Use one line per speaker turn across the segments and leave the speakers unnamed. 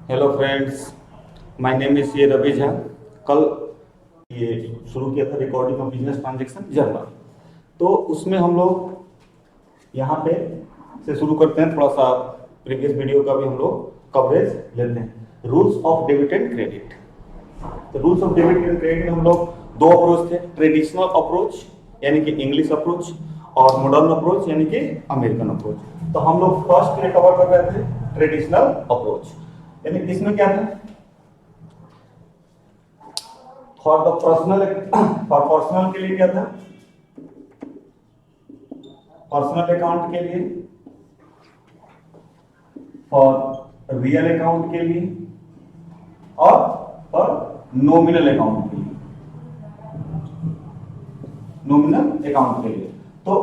Hello friends, my name is Ravi Jha. कल ये शुरू किया था recording of business transaction journal. तो उसमें हम लोग यहाँ पे से शुरू करते हैं। थोड़ा सा प्रीवियस वीडियो का भी हम लोग कवरेज लेते हैं। Rules of debit and credit. तो rules of debit and credit में हम लोग दो अप्रोच थे, ट्रेडिशनल अप्रोच यानी कि इंग्लिश अप्रोच और मॉडर्न अप्रोच यानी कि अमेरिकन अप्रोच। तो हम लोग फर्स्ट में कवर कर रहे थे ट्रेडिशनल अप्रोच, यानी इसमें क्या था, for the personal, for personal के लिए क्या था, पर्सनल अकाउंट के लिए, फॉर रियल अकाउंट के लिए और फॉर नॉमिनल अकाउंट के लिए, नॉमिनल अकाउंट के लिए। तो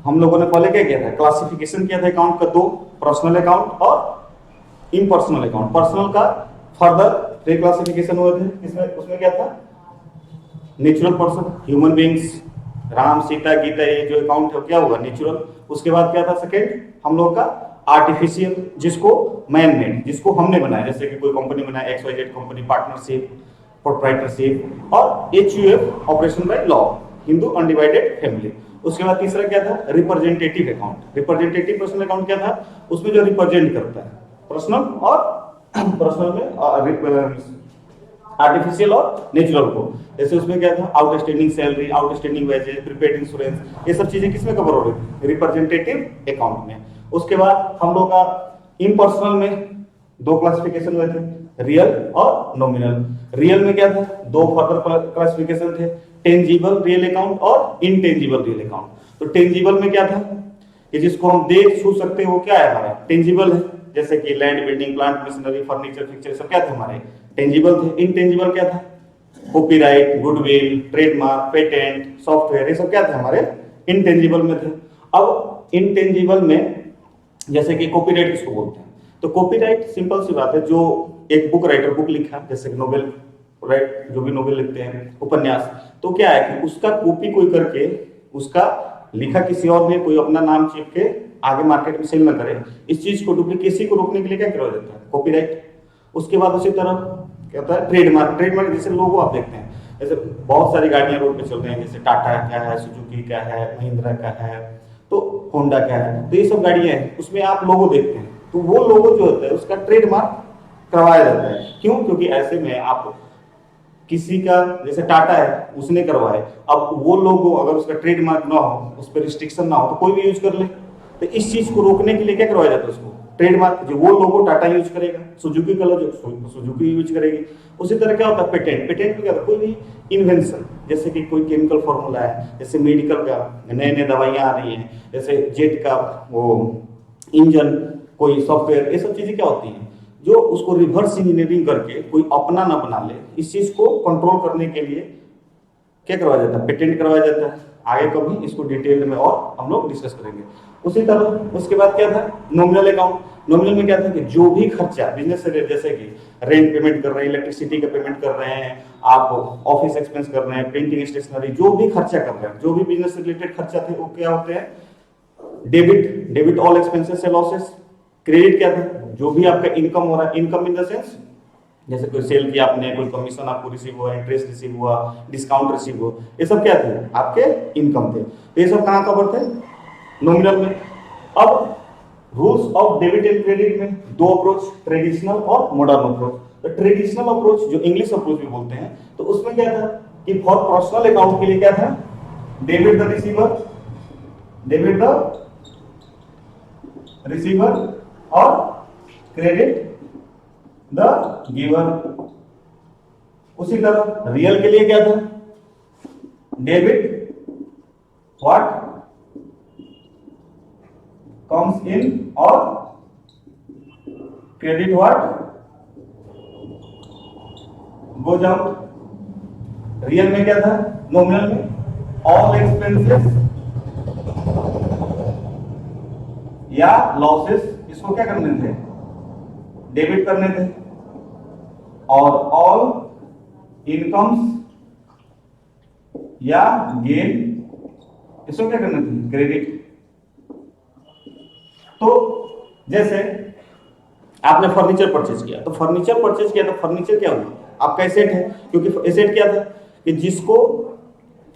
हम लोगों ने पहले क्या किया था, क्लासिफिकेशन किया था अकाउंट का दो, पर्सनल अकाउंट और इम्पर्सनल अकाउंट। पर्सनल का फर्दर रिक्लासिफिकेशन हुए थे, इसमें उसमें क्या था, natural person, human beings, Ram Sita Gita, ये जो अकाउंट है क्या होगा, नेचुरल। उसके बाद क्या था सेकेंड हम लोग का, आर्टिफिशियल, जिसको मैन मेड, जिसको हमने बनाया, जैसे कि कोई कंपनी बनाया, XYZ कंपनी, पार्टनरशिप, प्रोप्राइटरशिप और HUF, operation by law, Hindu undivided family. उसके बाद तीसरा क्या था, representative account. Representative personal account क्या था, उसमें जो रिप्रेजेंट करता है पर्सनल और पर्सनल में आर्टिफिशियल और नेचुरल को। जैसे उसमें क्या था, outstanding salary, outstanding wages, prepaid insurance, ये सब चीजें किसमें कवर हो रही थी, रिप्रेजेंटेटिव अकाउंट में। उसके बाद हम लोग का इम्पर्सनल में दो क्लासिफिकेशन हुए थे, रियल और नॉमिनल। रियल में क्या था, दो फर्दर क्लासिफिकेशन थे, टेंजिबल रियल अकाउंट और इनटेंजिबल रियल अकाउंट। तो टेंजिबल में क्या था, कि जिसको हम देख छू सकते हैं वो क्या है हमारा, टेंजिबल है, जैसे कि land, building, plant, machinery, furniture, fixture, सब क्या थे हमारे, टेंजिबल थे। इनटेंजिबल क्या था, copyright, goodwill, trademark, patent, software, ये सब क्या थे हमारे इनटेंजिबल में थे। अब इनटेंजिबल में जैसे कि कॉपीराइट किसको बोलते हैं, तो कॉपीराइट सिंपल सी बात है, जो एक बुक राइटर बुक लिखा, जैसे कि नोवेल राइट, जो भी नोवेल लिखते हैं, उपन्यास, तो क्या है कि उसका कॉपी कोई करके, उसका लिखा किसी और ने, कोई अपना नाम चिप के आगे मार्केट में सेल ना करे, इस चीज को, डुप्लीकेसी को रोकने के लिए क्या किया जाता है, कॉपीराइट। उसके बाद उसी तरह क्या होता है, ट्रेडमार्क। ट्रेडमार्क जैसे लोगो आप देखते हैं, जैसे बहुत सारी गाड़ियां रोड पे चल रही हैं, जैसे टाटा का है, सुजुकी का है, महिंद्रा का है, तो होंडा का है, तो ये सब गाड़ियां हैं, उसमें आप लोगो देखते हैं, तो वो लोगो जो होता है उसका ट्रेडमार्क करवाया जाता है। क्यों, क्योंकि ऐसे में आप किसी का, जैसे टाटा है उसने करवाए, अब वो लोगो अगर उसका ट्रेडमार्क ना हो, उस पर रिस्ट्रिक्शन ना हो, तो कोई भी यूज कर ले। तो इस चीज को रोकने के लिए क्या करवाया जाता है, उसको ट्रेडमार्क, जो वो लोगो टाटा यूज करेगा, सुजुकी का लोगो सुजुकी यूज करेगी। उसी तरह क्या होता है पेटेंट। पेटेंट में क्या होता है, कोई भी इन्वेंशन, जैसे कि कोई केमिकल फॉर्मूला है, जैसे मेडिकल का नए नए दवाइयां आ रही हैं, जैसे जेट का वो इंजन, कोई सॉफ्टवेयर, ये सब चीजें क्या होती हैं, जो उसको रिवर्स इंजीनियरिंग करके कोई अपना ना बना ले, इस चीज को कंट्रोल करने के लिए क्या करवाया जाता है, पेटेंट करवाया जाता है। आगे कभी इसको डिटेल में और हम लोग डिस्कस करेंगे। उसी तरह उसके बाद क्या था, नॉमिनल अकाउंट। नॉमिनल में क्या था कि जो भी खर्चा बिजनेस से, जैसे कि रेंट पेमेंट कर रहे हैं, इलेक्ट्रिसिटी का पेमेंट कर रहे हैं, आप ऑफिस एक्सपेंस कर रहे हैं, प्रिंटिंग स्टेशनरी, जो भी खर्चा कर रहे हैं, जो भी बिजनेस से रिलेटेड खर्चा थे, वो क्या होते हैं, डेबिट। डेबिट ऑल एक्सपेंसेस से लॉसेस। क्रेडिट क्या था, जो भी आपका इनकम हो रहा है, इनकम इन द सेंस जैसे कोई सेल किया आपने, कोई कमीशन आपको रिसीव हुआ, इंटरेस्ट रिसीव हुआ, डिस्काउंट रिसीव हुआ, ये सब क्या थे, आपके इनकम थे। तो ये सब कहाँ कवर थे, नॉमिनल में। अब rules of debit and credit में दो अप्रोच, ट्रेडिशनल और मॉडर्न अप्रोच। तो ट्रेडिशनल अप्रोच जो इंग्लिश अप्रोच भी बोलते हैं, तो उसमें क्या था कि फॉर पर्सनल अकाउंट के लिए क्या था, debit the receiver, debit the receiver और क्रेडिट द गिवर। उसी तरह रियल के लिए क्या था, डेबिट व्हाट कम्स इन और credit what goes out. Real में क्या था, नॉमिनल में ऑल एक्सपेंसेस या लॉसेस, इसको क्या करने थे, डेबिट करने थे, और ऑल इनकम्स या गेन, इसको क्या करना थे, क्रेडिट। तो जैसे आपने फर्नीचर परचेज किया, तो फर्नीचर परचेज किया तो फर्नीचर क्या हुआ, आपका एसेट है, क्योंकि एसेट क्या था कि जिसको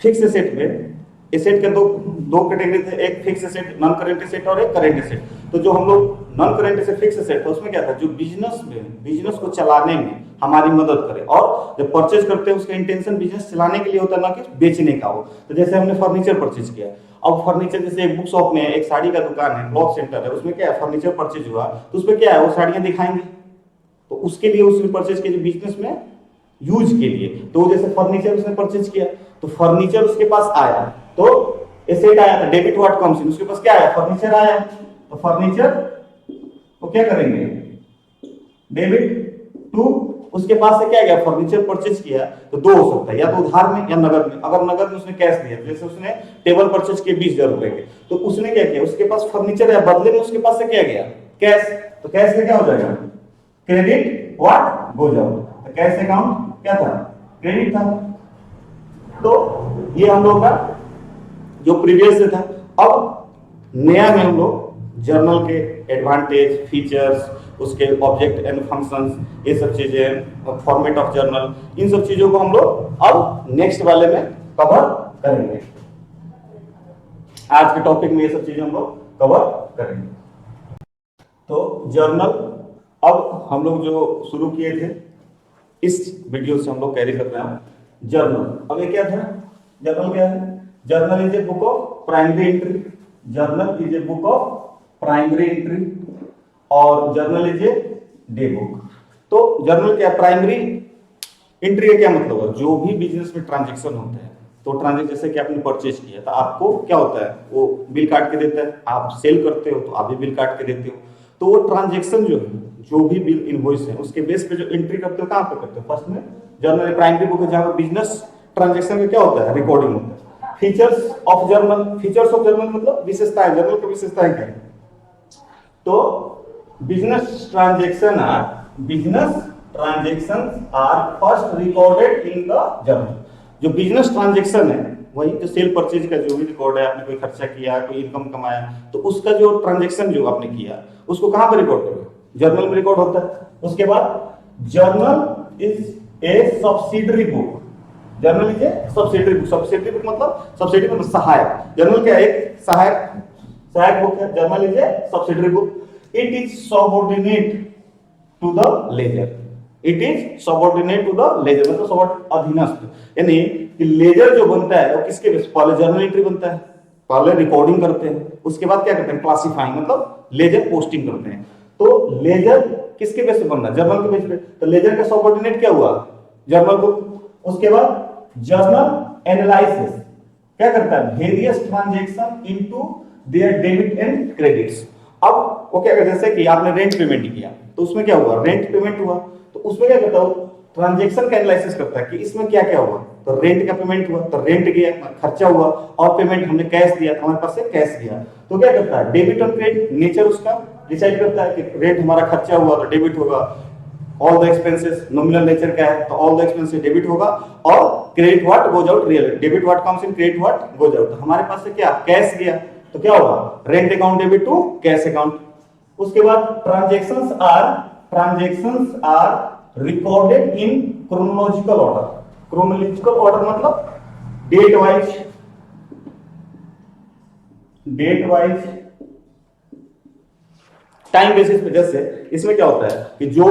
फिक्स एसेट में, एसेट के दो कैटेगरी थे, एक fix asset non current asset और एक करेंट एसेट। तो जो हम लोग non current asset fix asset था उसमें क्या था, जो बिजनेस को चलाने में हमारी मदद करे, और जब परचेज करते हैं उसका इंटेंशन बिजनेस चलाने के लिए होता है, ना कि बेचने का हो। तो जैसे हमने फर्नीचर परचेज किया, अब फर्नीचर जैसे एक बुक शॉप में एक साड़ी का दुकान है, क्लॉथ सेंटर है, उसमें क्या है फर्नीचर परचेज हुआ, तो उसमें क्या है वो साड़ियां दिखाएंगे, तो उसके लिए उसने परचेज किया बिजनेस में यूज के लिए। तो जैसे फर्नीचर उसने परचेज किया, तो फर्नीचर उसके पास आया, तो एसेट आया था, डेबिट व्हाट कम्स इन, उसके पास क्या आया, फर्नीचर आया, तो फर्नीचर को क्या करेंगे, डेबिट टू, उसके पास से क्या गया, फर्नीचर परचेज किया, तो दो हो सकता है, या तो उधार में या नगद में। अगर नगद में उसने कैश दिया, जैसे उसने टेबल परचेज किए 20,000 रुपए के, तो उसने क्या किया, उसके पास फर्नीचर है, बदले में उसके पास से क्या गया, कैश, तो कैश में क्या हो जाएगा, क्रेडिट व्हाट गोज आउट, तो कैश अकाउंट क्या था, क्रेडिट था। तो ये हम लोग का जो प्रीवियस से था। अब नया में हम लोग जर्नल के एडवांटेज, फीचर्स, उसके ऑब्जेक्ट एंड फंक्शंस, ये सब चीजें, फॉर्मेट ऑफ जर्नल, इन सब चीजों को हम लोग अब नेक्स्ट वाले में कवर करेंगे। आज के टॉपिक में ये सब चीजें हम लोग कवर करेंगे। तो जर्नल अब हम लोग जो शुरू किए थे, इस वीडियो से हम लोग कैरी कर रहे हैं जर्नल। अब ये क्या था, जर्नल क्या है, journal is a book of primary entry, journal is a book of primary entry, और journal is a day book. तो जर्नल क्या, प्राइमरी एंट्री का क्या मतलब है, जो भी बिजनेस में ट्रांजैक्शन होते हैं, तो ट्रांजैक्शन जैसे कि आपने परचेज किया, तो आपको क्या होता है, वो बिल काट के देता है, आप सेल करते हो तो आप भी बिल काट के देते हो, तो वो ट्रांजैक्शन जो है, जो भी बिल इनवॉइस है, उसके बेस पे जो एंट्री करते हो, कहां पे करते हो, फर्स्ट में जर्नल प्राइमरी बुक है, जहां पर बिजनेस ट्रांजैक्शन में क्या होता है, रिकॉर्डिंग होता है। Features of journal, features of journal मतलब विशेषताएं, जर्नल की विशेषताएं क्या है, तो business transaction are first recorded in the journal. जो बिजनेस ट्रांजैक्शन है, वही जो सेल परचेज का जो भी रिकॉर्ड है, आपने कोई खर्चा किया, कोई इनकम कमाया, तो उसका जो ट्रांजैक्शन जो आपने किया, उसको कहां पर रिकॉर्ड करोगे, जर्नल में रिकॉर्ड होता है। उसके बाद journal is a subsidiary book, journal is a subsidiary book, subsidiary book मतलब सहायक, जर्नल क्या है, एक सहायक बुक है, journal is a subsidiary book. It is subordinate to the ledger, it is subordinate to the ledger मतलब अधीनस्थ, यानी कि लेजर जो बनता है वो किसके बेस, पहले जर्नल एंट्री बनता है, पहले रिकॉर्डिंग करते हैं, उसके बाद क्या करते हैं, क्लासिफाइंग मतलब लेजर पोस्टिंग करते हैं। तो लेजर किसके बेस पे बनना, जर्नल के बेस पे, तो लेजर का सबऑर्डिनेट क्या हुआ, जर्नल बुक। उसके बाद जर्नल एनालिसिस क्या करता है, various transaction into their debit and credits. अब वो क्या करता है, जैसे कि आपने रेंट पेमेंट किया, तो उसमें क्या हुआ, रेंट पेमेंट हुआ, तो उसमें क्या करता है, ट्रांजैक्शन का एनालिसिस करता है कि इसमें क्या क्या हुआ, तो रेंट का पेमेंट हुआ, तो रेंट गया, खर्चा हुआ, और पेमेंट हमने कैश दिया, हमारे पास से कैश गया, तो क्या करता है, डेबिट और क्रेडिट नेचर उसका डिसाइड करता है कि रेंट हमारा खर्चा हुआ तो डेबिट होगा, all the expenses nominal nature का है तो ऑल द एक्सपेंसेस डेबिट होगा, और credit what goes out real, debit what comes in, credit what goes out. हमारे पास से क्या कैश गया, तो क्या होगा, rent account debit to cash account. उसके बाद transactions are recorded in chronological order, chronological order मतलब डेट वाइज टाइम बेसिस पे। जैसे इसमें क्या होता है कि जो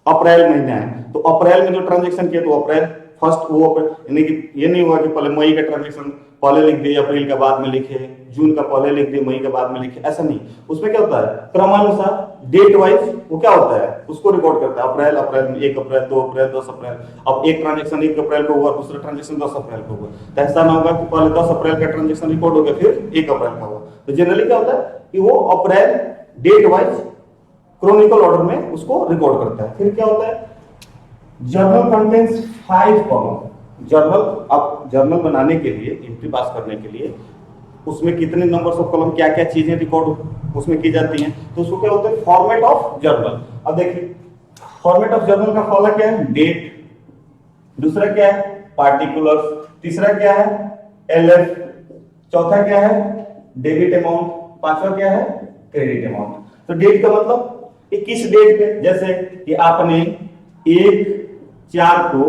अप्रैल महीना है, तो अप्रैल में जो ट्रांजैक्शन किया, तो अप्रैल फर्स्ट वो, यानी कि ये नहीं हुआ कि पहले मई का ट्रांजैक्शन पहले लिख दिए, अप्रैल का बाद में लिखे, जून का पहले लिख दिए, मई का बाद में लिखे, ऐसा नहीं। उसमें क्या होता है, क्रमानुसार डेट वाइज वो क्या होता है, उसको रिकॉर्ड करता है, अप्रैल में 1 अप्रैल 2 अप्रैल 10 अप्रैल। अब एक ट्रांजैक्शन 1 अप्रैल को हुआ, दूसरा ट्रांजैक्शन 10 अप्रैल को हुआ, तो ऐसा ना होगा कि पहले 10 अप्रैल का ट्रांजैक्शन रिकॉर्ड हो गया फिर 1 अप्रैल का हुआ। तो जनरली क्या होता है कि वो अप्रैल डेट वाइज क्रोनिकल ऑर्डर में उसको रिकॉर्ड करता है। फिर क्या होता है, जर्नल कंटेन्स 5 कॉलम। जर्नल बनाने के लिए, एंट्री पास करने के लिए, उसमें कितने नंबर्स ऑफ कॉलम, क्या क्या चीजें रिकॉर्ड उसमें की जाती हैं, तो उसको क्या होता है, फॉर्मेट ऑफ जर्नल। अब देखिए फॉर्मेट ऑफ जर्नल का पहला क्या है, डेट, दूसरा क्या है, पार्टिकुलर्स, तीसरा क्या है, एलएफ, चौथा क्या है, डेबिट अमाउंट, पांचवा क्या है, क्रेडिट अमाउंट। तो डेट का मतलब कि किस डेट पे, जैसे कि आपने 1/4 को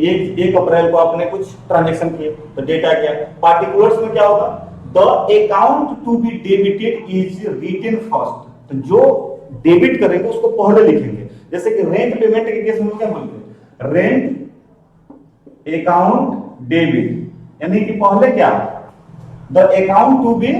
1 अप्रैल को आपने कुछ ट्रांजेक्शन किए तो डेट आ गया। पार्टिकुलर्स में क्या होगा, the account to be debited is written first, तो जो डेबिट करेंगे उसको पहले लिखेंगे। जैसे कि रेंट पेमेंट के केस में क्या बोलते हैं, रेंट अकाउंट डेबिट, यानी कि पहले क्या, the account to be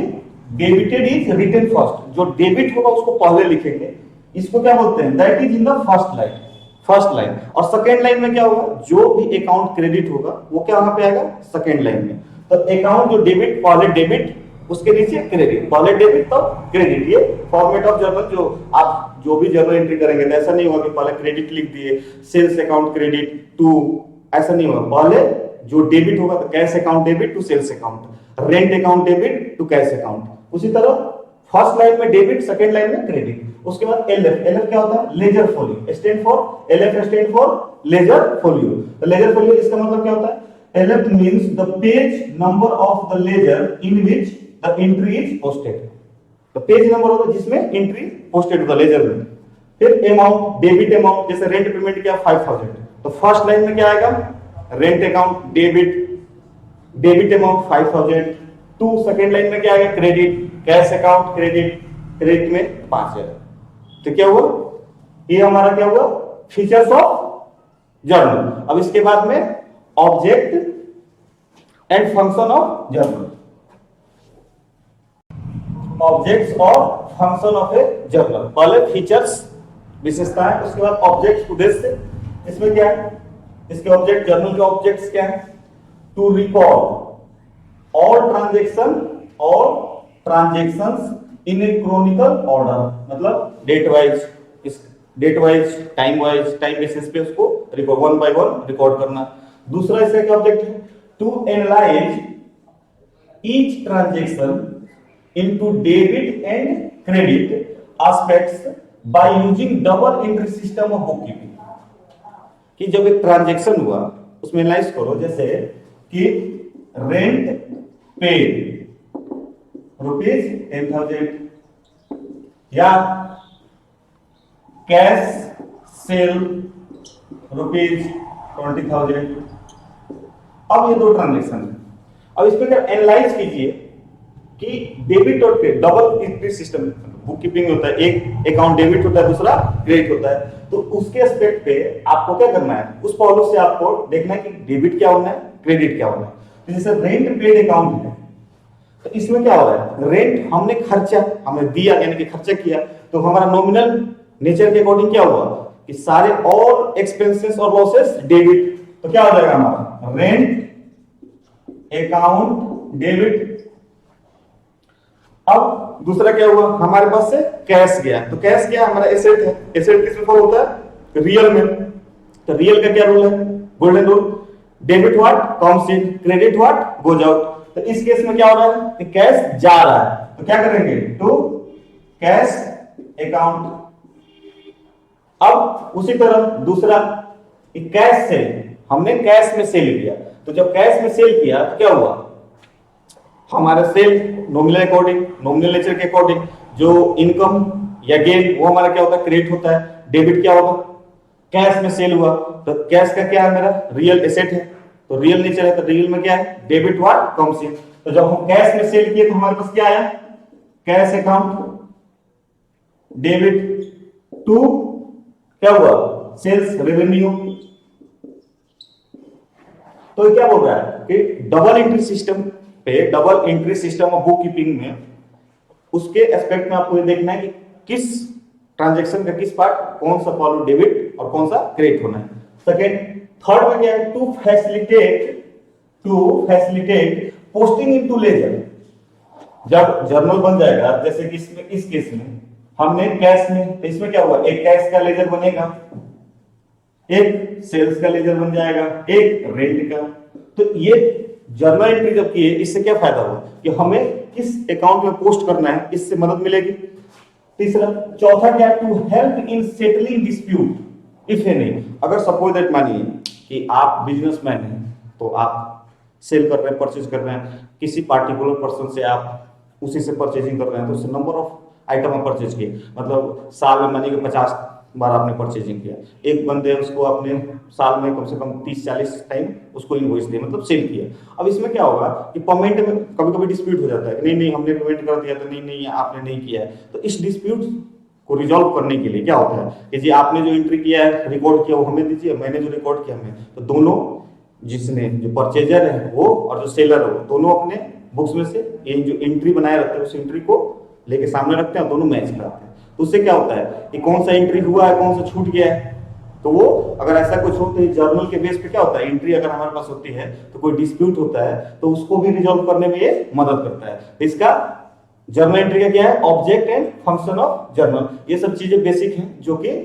debited is written first, जो डेबिट होगा उसको पहले लिखेंगे, इसको क्या बोलते हैं, that is in the first line. और सेकेंड लाइन में क्या होगा, जो भी अकाउंट क्रेडिट होगा वो क्या वहां पे आएगा, सेकेंड लाइन में। तो अकाउंट जो डेबिट, पहले डेबिट उसके नीचे क्रेडिट, पहले डेबिट तो क्रेडिट, ये फॉर्मेट ऑफ जर्नल जो आप जो भी जर्नल एंट्री करेंगे तो ऐसा नहीं होगा कि पहले क्रेडिट लिख दिए, सेल्स अकाउंट क्रेडिट टू, ऐसा नहीं होगा। पहले जो डेबिट होगा तो cash account debit to sales account, rent account debit to cash account. उसी तरह फर्स्ट लाइन में डेबिट, सेकंड लाइन में क्रेडिट। उसके बाद एलएफ क्या होता है, ledger folio, stand for LF stand for ledger folio. तो लेजर फोलियो इसका मतलब क्या होता है, LF means the page number of the ledger in which the entry is posted, तो पेज नंबर होता है जिसमें एंट्री पोस्टेड होता है लेजर में। फिर अमाउंट, डेबिट अमाउंट, जैसे रेंट पेमेंट किया 5000, तो फर्स्ट लाइन में क्या आएगा, rent account debit amount 5000, to second line में क्या आएगा, क्रेडिट, कैश अकाउंट क्रेडिट में 5000। तो क्या हुआ, ये हमारा क्या हुआ, फीचर्स ऑफ जर्नल। अब इसके बाद में object and function of journal, objects और फंक्शन ऑफ ए जर्नल। पहले फीचर्स विशेषताएं, उसके बाद ऑब्जेक्ट्स उद्देश्य। इसमें क्या है, इसके ऑब्जेक्ट, जर्नल के ऑब्जेक्ट्स क्या है, to record all transactions in a chronicle order, मतलब डेट वाइज टाइम बेसिस पे उसको रिकॉर्ड, 1 by 1 रिकॉर्ड करना। दूसरा इसका क्या ऑब्जेक्ट है, to analyse each transaction into debit and credit aspects by using double entry system of bookkeeping, कि जब एक ट्रांजेक्शन हुआ उसमें एनालाइज करो, जैसे कि रेंट पेड ₹10,000 या कैश सेल ₹20,000। अब ये दो ट्रांजेक्शन है। अब इसमें एनालाइज कीजिए कि डेबिट और credit, double entry system book keeping होता है, एक अकाउंट डेबिट होता है, दूसरा क्रेडिट होता है। तो उसके एस्पेक्ट पे आपको क्या करना है, उस पहलू से आपको देखना है कि डेबिट क्या होना है, क्रेडिट क्या होना है। तो जैसे रेंट पेड अकाउंट है, तो इसमें क्या हो रहा है, रेंट हमने खर्चा हमने दिया, यानी कि खर्चा किया, तो हमारा नॉमिनल नेचर के अकॉर्डिंग क्या हुआ कि सारे ऑल एक्सपेंसेस और लॉसेस डेबिट, तो क्या हो जाएगा हमारा रेंट अकाउंट डेबिट। अब दूसरा क्या हुआ, हमारे पास से कैश गया, तो कैश क्या हमारा एसेट है, एसेट किसमें फॉलो होता है, रियल में। तो रियल का क्या रूल है, golden rule, debit what comes in, credit what goes out. तो इस केस में क्या हो रहा है कि कैश जा रहा है, तो क्या करेंगे, टू कैश अकाउंट। अब उसी तरह दूसरा कैश सेल, हमने कैश में सेल किया, तो जब कैश में सेल किया तो क्या हुआ, हमारा sale nominal according, nominal nature के अकॉर्डिंग जो इनकम या गेन वो हमारा क्या होता है, क्रेडिट होता है। डेबिट क्या होगा, कैश में सेल हुआ, तो कैश का क्या है, मेरा रियल एसेट है, तो रियल नेचर है, तो रियल में क्या है, डेबिट व्हाट कम्स इन। तो जब हम कैश में सेल किए तो हमारे पास क्या आया, कैश अकाउंट डेबिट टू क्या हुआ, सेल्स रेवेन्यू। तो क्या बोल रहा है कि डबल एंट्री सिस्टम पे, double entry system of book keeping में उसके एस्पेक्ट में आपको ये देखना है कि किस ट्रांजैक्शन का किस पार्ट, कौन सा पहलू डेबिट और कौन सा क्रेडिट होना है। सेकेंड, थर्ड में क्या है, to facilitate posting into ledger. जब जर्नल बन जाएगा, जैसे कि इसमें, इस केस में हमने कैश में, तो इसमें क्या हुआ, एक कैश का लेजर बनेगा, एक सेल्स का लेजर बन जाएगा, एक रेंट का। तो ये जर्नल एंट्री जब किए, इससे क्या फायदा हुआ कि हमें किस अकाउंट में पोस्ट करना है, इससे मदद मिलेगी। तीसरा, चौथा क्या, to help in settling dispute if any. अगर सपोज दैट मानिए कि आप बिजनेसमैन हैं, तो आप सेल कर रहे हैं, परचेज कर रहे हैं, किसी पार्टिकुलर पर्सन से आप उसी से परचेजिंग कर रहे हैं, तो उससे नंबर ऑफ आइटम आप परचेज किए, मतलब साल में मानिए कि 50 बार आपने परचेजिंग किया, एक बंदे उसको आपने साल में कम से कम 30-40 टाइम उसको इनवॉइस दिया, मतलब सेल किया। अब इसमें क्या होगा कि पेमेंट में कभी कभी डिस्प्यूट हो जाता है, नहीं नहीं हमने पेमेंट कर दिया, तो नहीं नहीं आपने नहीं किया है। तो इस डिस्प्यूट को रिजॉल्व करने के लिए क्या होता है कि जी आपने जो एंट्री किया है, रिकॉर्ड किया, वो हमें दीजिए, मैंने जो रिकॉर्ड किया हमें, तो दोनों, जिसने जो परचेजर है वो और जो सेलर है वो दोनों अपने बुक्स में से ये जो एंट्री बनाए रखते हैं उस एंट्री को लेके सामने रखते हैं और दोनों मैच कराते हैं। तो उससे क्या होता है कि कौन सा एंट्री हुआ है, कौन सा छूट गया है। तो वो अगर ऐसा कुछ हो तो जर्नल के बेस पे क्या होता है, एंट्री अगर हमारे पास होती है तो कोई डिस्प्यूट होता है तो उसको भी रिजॉल्व करने में ये मदद करता है। इसका जर्नल एंट्री का क्या है, object and function of journal, ये सब चीजें बेसिक हैं जो कि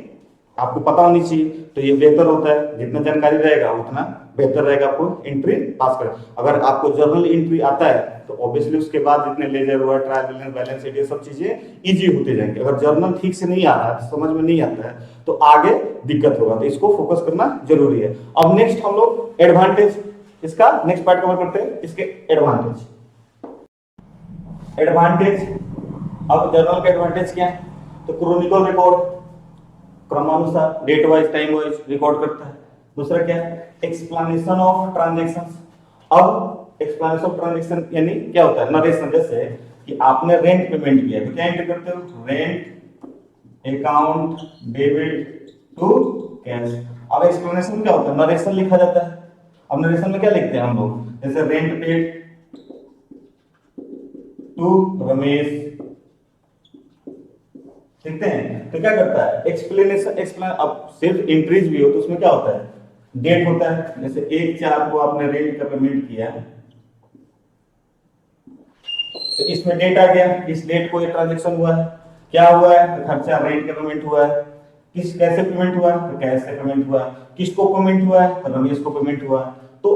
आपको पता होनी चाहिए। तो ये बेहतर होता है, जितना जानकारी रहेगा उतना बेहतर रहेगा आपको एंट्री पास कर। अगर आपको जर्नल एंट्री आता है तो ऑब्वियसली उसके बाद जितने लेजर हुआ, ट्रायल बैलेंस, बैलेंस शीट, ये सब चीजें इजी होते जाएंगे। अगर जर्नल ठीक से नहीं आ रहा है, समझ में नहीं आता है, तो आगे दिक्कत होगा। तो इसको फोकस करना जरूरी है। अब नेक्स्ट हम लोग एडवांटेज, इसका नेक्स्ट पार्ट कवर करते हैं, इसके एडवांटेज। एडवांटेज, अब जर्नल का एडवांटेज क्या है, तो क्रोनिकल रिकॉर्ड, क्रमानुसार date wise time wise record करता है। दूसरा क्या है, एक्सप्लेनेशन ऑफ ट्रांजैक्शंस। अब एक्सप्लेनेशन ऑफ ट्रांजैक्शन यानी क्या होता है, नरेशन। जैसे कि आपने रेंट पेमेंट किया है तो क्या एंटर करते हो, rent account debit to cash. अब एक्सप्लेनेशन क्या होता है, नरेशन लिखा जाता है। अब नरेशन में क्या लिखते हैं हम लोग, जैसे रेंट पेड टू रमेश लिखते हैं। तो क्या करता है, एक्सप्लेनेशन, एक्सप्लेन। अब सिर्फ एंट्रीज भी हो तो उसमें क्या होता है, डेट होता है। जैसे 1/4 को आपने रेंट का पेमेंट किया है तो इसमें डेट आ गया, इस डेट को ये ट्रांजैक्शन हुआ है। क्या हुआ है, तो खर्चा रेंट का पेमेंट हुआ है। किस कैसे पेमेंट हुआ है, तो कैश से पेमेंट हुआ है। किसको पेमेंट हुआ है, तो रमेश को पेमेंट हुआ है। तो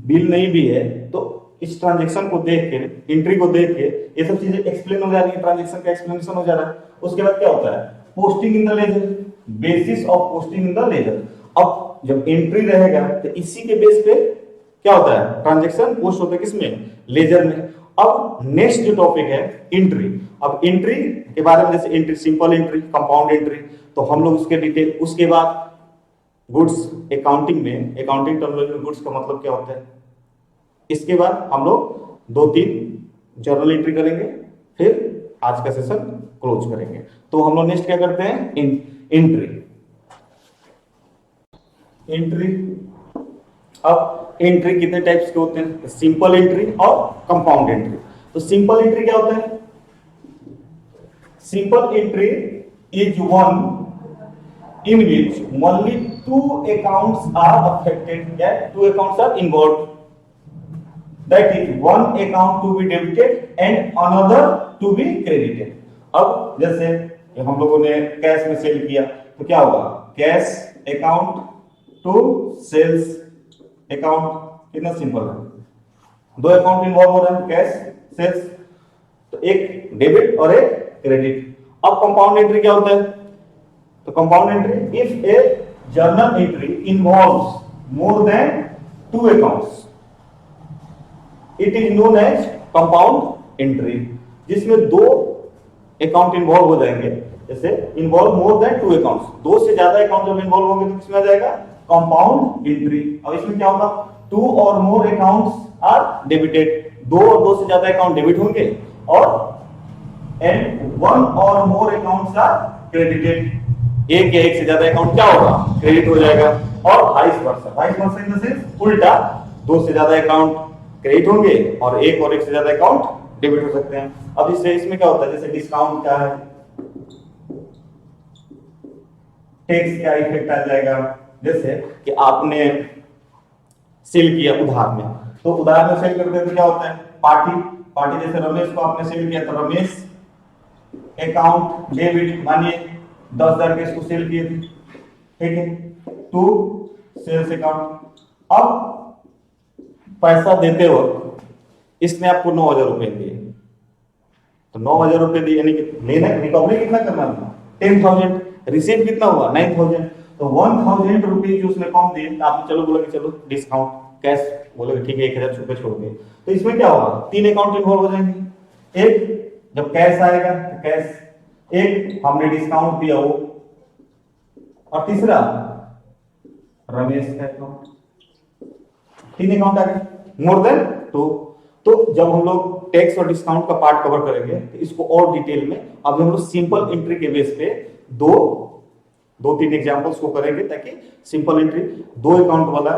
बिल नहीं भी है तो इस ट्रांजैक्शन को देख के, एंट्री को देख के ये सब चीजें एक्सप्लेन हो जा रही है, ट्रांजैक्शन का एक्सप्लेनेशन हो जा रहा है। उसके बाद क्या होता है, posting in the ledger, basis of posting in the ledger. अब जब एंट्री रहेगा तो इसी के बेस पे क्या होता है, ट्रांजैक्शन पोस्ट होता है किसमें, लेजर में। अब नेक्स्ट जो टॉपिक है एंट्री। अब एंट्री के बारे में, जैसे entry, simple entry, compound entry, तो हम लोग उसके डिटेल। उसके बाद गुड्स अकाउंटिंग में, अकाउंटिंग टर्मिनोलॉजी में गुड्स का मतलब क्या होता है। इसके बाद हम लोग 2-3 जर्नल एंट्री करेंगे, फिर आज का सेशन क्लोज करेंगे। तो हम लोग नेक्स्ट क्या करते हैं, एंट्री। एंट्री, अब एंट्री कितने टाइप्स के होते हैं, सिंपल एंट्री और कंपाउंड एंट्री। तो सिंपल एंट्री क्या होता है, simple entry is one in which only 2 accounts are affected, yeah, 2 accounts are involved, that is one account to be debited and another to be credited। अब जैसे हम लोगों ने कैश में सेल किया तो क्या होगा, cash account to sales account, कितना सिंपल है, 2 अकाउंट इन्वॉल्व हो रहा है, कैश सेल्स, तो एक डेबिट और एक क्रेडिट। अब कंपाउंड एंट्री क्या होता है, तो compound entry, if a journal entry involves more than 2 accounts it is known as compound entry. जिसमें 2 अकाउंट इन्वॉल्व हो जाएंगे, जैसे इन्वॉल्व मोर देन 2 अकाउंट्स, 2 से ज्यादा अकाउंट जब इन्वॉल्व होंगे तो किसमें आ जाएगा, कंपाउंड एंट्री। अब इसमें क्या होगा, 2 और मोर अकाउंट्स आर डेबिटेड, 2 और 2 से ज्यादा अकाउंट डेबिट होंगे, और एंड 1 और मोर अकाउंट्स आर क्रेडिटेड, एक या एक से ज्यादा अकाउंट क्या होगा, क्रेडिट हो जाएगा। और vice versa, vice versa in the sense उल्टा, 2 से ज्यादा अकाउंट क्रेडिट होंगे और एक से ज्यादा अकाउंट डेबिट हो सकते हैं। अब इससे इसमें क्या होता है, जैसे डिस्काउंट क्या है, टैक्स क्या इफेक्ट आ जाएगा। जैसे कि आपने सेल किया उधार में, तो उधार में सेल करते हैं तो क्या होता है, पार्टी, पार्टी जैसे रमेश को आपने सेल किया तो रमेश अकाउंट डेबिट, मानिए 10,000 के इसको सेल किए थे, ठीक है, टू सेल्स अकाउंट। अब पैसा देते वक्त इसने आपको 9,000 रुपए दिए, तो 9,000 रुपए दिए यानी कि लेना, रिकवरी कितना करना था, 10,000, रिसीव कितना हुआ 9,000, तो 1,000 रुपीज जो उसने कम दिए, आपने चलो बोला कि चलो डिस्काउंट कैश, बोले ठीक है 1,000 रुपए छोड़ दिए। तो इसमें क्या होगा, 3 अकाउंट इन्वॉल्व हो जाएंगे। एक जब कैश आएगा तो कैश एक हमने डिस्काउंट दिया वो, और तीसरा रमेश का अकाउंट। 3 अकाउंट आ गए, मोर देन 2। तो जब हम लोग टैक्स और डिस्काउंट का पार्ट कवर करेंगे तो इसको और डिटेल में अब हम लोग सिंपल एंट्री के बेस पे दो तीन एग्जांपल्स को करेंगे, ताकि सिंपल एंट्री 2 अकाउंट वाला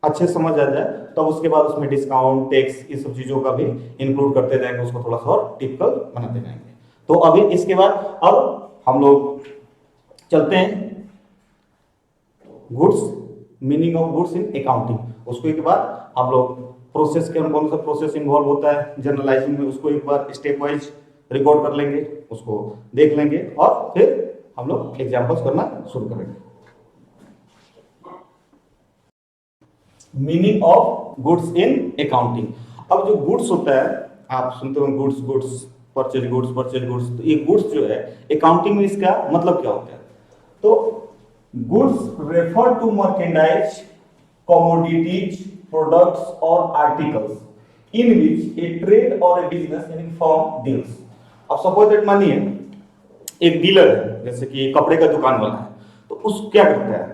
अच्छे समझ आ जाए। तब उसके बाद उसमें डिस्काउंट, टैक्स, इस सब चीजों का भी इंक्लूड करते जाएंगे, उसको थोड़ा सा और टिपिकल बनाते जाएंगे। तो अभी इसके बाद अब हम लोग चलते हैं goods, meaning of goods in accounting. उसको एक बार हम लोग प्रोसेस के कौन सा प्रोसेस इन्वॉल्व होता है जनरलाइजिंग में, उसको एक बार स्टेप वाइज रिकॉर्ड कर लेंगे, उसको देख लेंगे, और फिर हम लोग एग्जांपल्स करना शुरू करेंगे। Meaning of goods in accounting. अब जो गुड्स होता है, आप सुनते हो गुड्स, परचेज गुड्स, तो ये गुड्स जो है अकाउंटिंग में इसका मतलब क्या होता है? तो goods refer to merchandise, commodities, products और articles in which a trade और a business in firm deals. अब सपोज दैट मानिए एक डीलर है, जैसे कि कपड़े का दुकान वाला है, तो उस क्या करता है,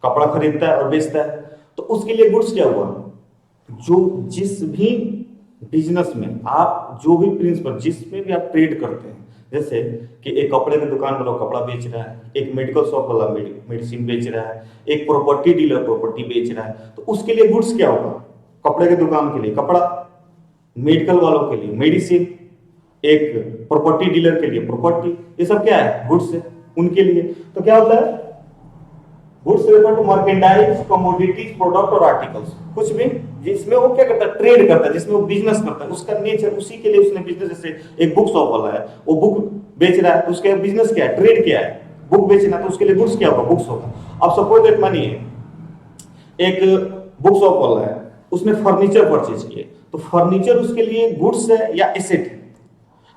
कपड़ा खरीदता है और बेचता है। तो उसके लिए गुड्स क्या हुआ? जो जिस भी बिजनेस में आप जो भी प्रिंसिपल जिसमें भी आप ट्रेड करते हैं, जैसे कि एक कपड़े का दुकान वाला कपड़ा बेच रहा है, एक मेडिकल शॉप वाला मेडिसिन बेच रहा है, एक प्रॉपर्टी डीलर प्रॉपर्टी बेच रहा है, तो उसके लिए गुड्स क्या होगा? कपड़े के दुकान के लिए कपड़ा, मेडिकल वालों के लिए मेडिसिन, एक प्रॉपर्टी डीलर के लिए प्रॉपर्टी, ये सब क्या है? गुड्स है उनके लिए। तो क्या होता है? Goods refer to merchandise, commodities, product और आर्टिकल्स, कुछ भी जिसमें वो क्या करता है? ट्रेड करता है, जिसमें वो बिजनेस करता है, उसका नेचर उसी के लिए उसने बिजनेस। जैसे एक बुक शॉप वाला है, वो बुक बेच रहा है, तो उसका बिजनेस क्या है? ट्रेड क्या है? बुक बेचना, तो उसके लिए गुड्स क्या होगा? बुक्स होगा। अब सपोज दैट मानिए एक बुक शॉप वाला है, उसने फर्नीचर परचेज किए, तो फर्नीचर उसके लिए गुड्स है या एसेट है?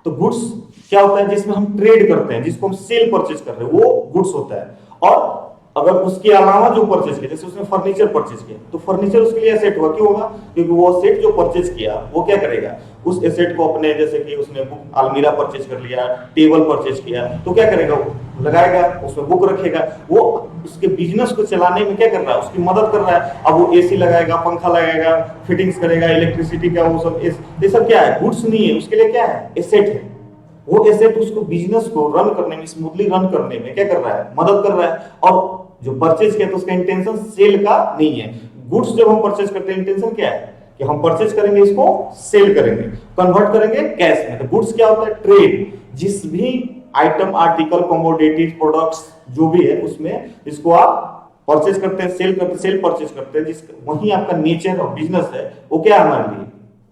तो गुड्स क्या होता है? जिसमें हम ट्रेड करते हैं, जिसको हम सेल परचेज कर रहे हैं, वो गुड्स होता है। और अगर उसके अलावा जो परचेज किया, जैसे उसने फर्नीचर परचेज किया, तो फर्नीचर उसके लिए एसेट हुआ। क्यों होगा? क्योंकि वो एसेट जो परचेज किया, वो क्या करेगा? उस एसेट को अपने, जैसे कि उसने बुक अलमीरा परचेज कर लिया, टेबल परचेज किया, तो क्या करेगा? वो लगाएगा, उसमें बुक रखेगा, वो उसके बिजनेस को चलाने में क्या कर रहा है? उसकी मदद कर रहा है। अब वो एसी लगाएगा, पंखा लगाएगा, फिटिंग्स करेगा, इलेक्ट्रिसिटी का, वो सब ये सब क्या है? गुड्स नहीं है, उसके लिए क्या है? एसेट है। वो एसेट उसको बिजनेस को रन करने में, स्मूथली रन करने में क्या कर रहा है? मदद कर रहा है। और जो परचेज किया, तो उसका इंटेंशन सेल का नहीं है। गुड्स जब हम परचेज करते हैं, इंटेंशन क्या है? कि हम परचेज करेंगे, इसको सेल करेंगे, कन्वर्ट करेंगे कैश में। तो गुड्स क्या होता है? ट्रेड। जिस भी आइटम, आर्टिकल, कमोडिटीज, प्रोडक्ट्स जो भी है, उसमें इसको आप परचेज करते हैं, सेल करते हैं, सेल परचेज करते हैं, जिस वही आपका नेचर ऑफ बिजनेस है, वो क्या है हमारे लिए?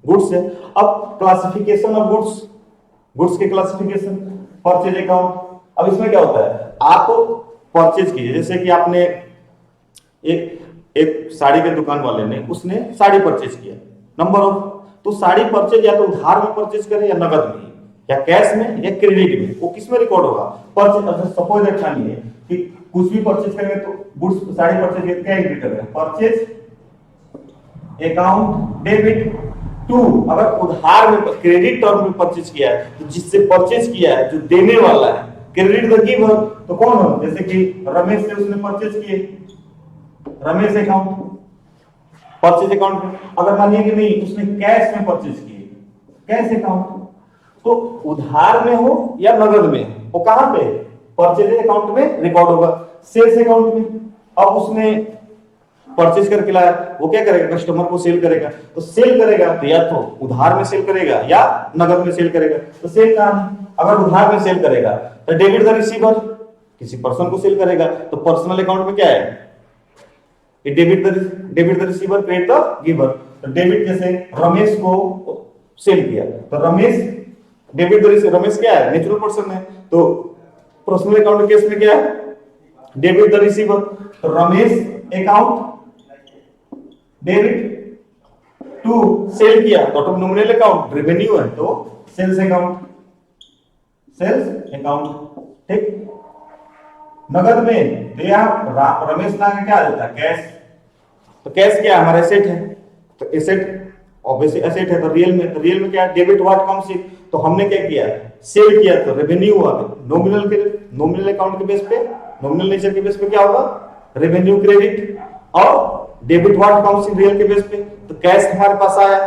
गुड्स है। अब क्लासिफिकेशन ऑफ गुड्स, गुड्स के क्लासिफिकेशन, परचेज अकाउंट। अब इसमें क्या होता है? आप परचेज कीजिए, जैसे कि आपने एक साड़ी के दुकान वाले ने, उसने साड़ी परचेज किया, नंबर ऑफ, तो साड़ी परचेज या तो उधार में परचेज करे, या नगद में, या कैश में, या क्रेडिट में, वो किस में रिकॉर्ड होगा? परचेज। सपोज दैट मानिए कि कुछ भी परचेज करेंगे, तो गुड्स साड़ी परचेज क्या एंट्री करेंगे? Purchase account debit to. अगर उधार में, क्रेडिट टर्म में परचेज किया है, तो जिससे परचेज किया है, जो देने वाला है, क्रेडिट द गिवर, तो कौन हो? जैसे कि रमेश से उसने परचेज किए, रमेश अकाउंट, परचेज अकाउंट में। अगर मानिए कि नहीं, उसने कैश में परचेज किए, कैश अकाउंट। तो उधार में हो या नगद में, वो कहां पे? परचेज अकाउंट में रिकॉर्ड होगा, सेल्स अकाउंट में। अब उसने परचेज करके लाया, वो क्या करेगा? कस्टमर को सेल करेगा। तो सेल करेगा तो या तो उधार में सेल करेगा या नगद में सेल करेगा। तो सेल कहां है? अगर उधार में सेल करेगा तो डेबिट द रिसीवर, किसी पर्सन को सेल करेगा, तो पर्सनल अकाउंट में क्या है? Debit the receiver, credit the giver. तो डेबिट, जैसे रमेश को सेल किया, तो Ramesh debit the receiver, Ramesh क्या है? नेचुरल पर्सन है। तो पर्सनल अकाउंट केस में क्या है? Debit the receiver. तो Ramesh account debit to sale किया, तो नॉमिनल अकाउंट रेवेन्यू है, तो सेल्स अकाउंट, सेल्स अकाउंट। ठीक। नगद में तो यहां रमेश नाम क्या आ जाता है? कैश। तो कैश क्या हमारा एसेट है, तो एसेट ऑब्वियसली एसेट है, तो रियल में क्या है, डेबिट व्हाट कम्स इन, तो हमने क्या किया, सेल किया, तो रेवेन्यू आ गया। नॉमिनल अकाउंट के बेस पे, नॉमिनल नेचर के बेस पे क्या होगा, रेवेन्यू क्रेडिट, और debit what comes in real के बेस पे, तो कैश हमारे पास आया,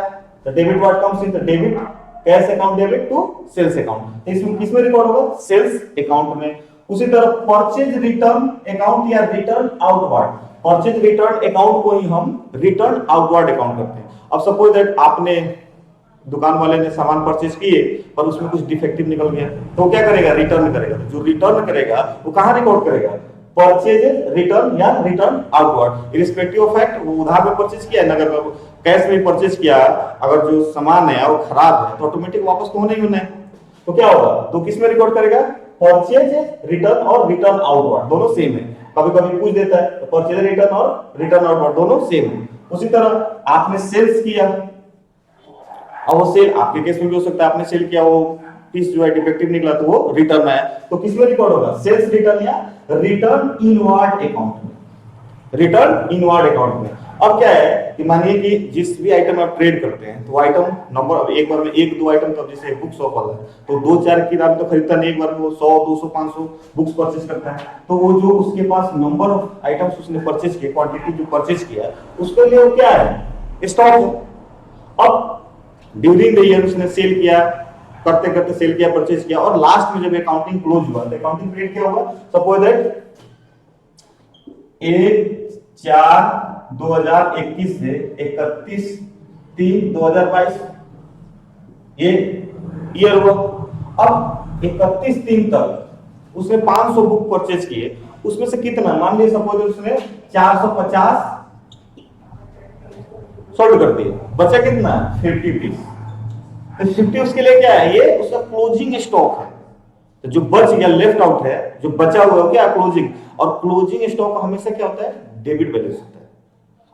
तो डेबिट व्हाट कम्स इन, तो debit cash account debit to sales account, इसमें किसमें रिकॉर्ड होगा, सेल्स अकाउंट में। उसी तरह परचेज रिटर्न अकाउंट या return outward, purchase return account को ही हम रिटर्न आउटवर्ड अकाउंट करते हैं। अब सपोज दैट आपने, दुकान वाले ने सामान परचेज किए पर उसमें कुछ डिफेक्टिव निकल गया, तो क्या करेगा, रिटर्न करेगा। जो रिटर्न करेगा वो कहां रिकॉर्ड करेगा, परचेज रिटर्न या return outward, irrespective of fact, वो उधार में परचेज किया, नगर में कैश में परचेज किया, अगर जो सामान है वो खराब है तो ऑटोमेटिक वापस तो होना ही होना है, तो क्या होगा, तो किसमें रिकॉर्ड करेगा, परचेज रिटर्न और रिटर्न आउटवर्ड दोनों सेम है। कभी कभी पूछ देता है तो परचेज रिटर्न और रिटर्न आउटवर्ड दोनों सेम है। उसी तरह आपने सेल्स किया, अब वो सेल आपके केस में भी हो सकता है, आपने सेल किया, वो पीस जो है डिफेक्टिव निकला तो वो रिटर्न आया, तो किसमें रिकॉर्ड होगा, सेल्स रिटर्न या रिटर्न इनवार्ड अकाउंट में, रिटर्न इनवार्ड अकाउंट में। अब क्या है कि मानिए कि जिस भी आइटम आप ट्रेड करते हैं तो आइटम नंबर, एक बार में एक दो आइटम, तो जैसे बुक शॉप वाला है तो दो चार किताब तो खरीदता नहीं, एक बार में वो 100 200 500 बुक्स परचेज करता है, तो वो जो उसके पास नंबर ऑफ आइटम्स उसने परचेज किए, क्वांटिटी जो परचेज किया, उसके लिए वो क्या है, स्टॉक है। अब ड्यूरिंग द ईयर उसने सेल किया, करते करते सेल किया, परचेज किया, और लास्ट में जब अकाउंटिंग क्लोज हुआ तो अकाउंटिंग पीरियड क्या होगा, सपोज दैट 1/4/2021 से 31/3/2022 ये ईयर हुआ। अब 31/3 तक उसने 500 बुक परचेज किए, उसमें से कितना, मान लीजिए सपोज उसने 450 सोल्ड कर दिए, बचा कितना 50 पीस, तो 50 उसके लिए क्या है, ये उसका क्लोजिंग स्टॉक है। तो जो बच गया, लेफ्ट आउट है, जो बचा हुआ है क्या, क्लोजिंग, और क्लोजिंग स्टॉक हमेशा क्या होता है, डेबिट बैलेंस होता है।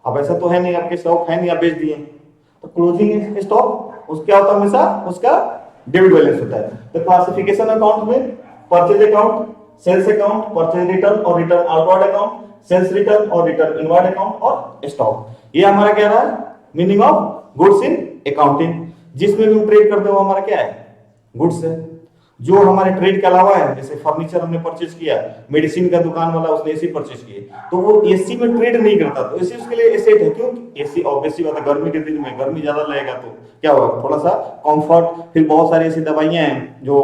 अब ऐसा तो है नहीं आपके स्टॉक है नहीं, आप बेच दिए, तो क्लोजिंग स्टॉक उस क्या होता है, हमेशा उसका डेबिट बैलेंस होता है। तो क्लासिफिकेशन अकाउंट में purchase account, sales account, purchase return और return outward account, sales return और रिटर्न इनवर्ड अकाउंट, और स्टॉक, ये हमारा क्या रहा, meaning of goods in accounting. जिसमें भी हम ट्रेड करते हो हमारा क्या है, गुड्स है। जो हमारे ट्रेड के अलावा है, जैसे फर्नीचर हमने परचेज किया, मेडिसिन का दुकान वाला उसने एसी परचेज किए, तो वो एसी में ट्रेड नहीं करता, तो एसी उसके लिए एसेट है। क्यों, एसी ऑब्वियसली बात है, गर्मी के दिन में गर्मी ज्यादा लगेगा तो क्या होगा, थोड़ा सा कंफर्ट। फिर बहुत सारी ऐसी दवाइयां हैं जो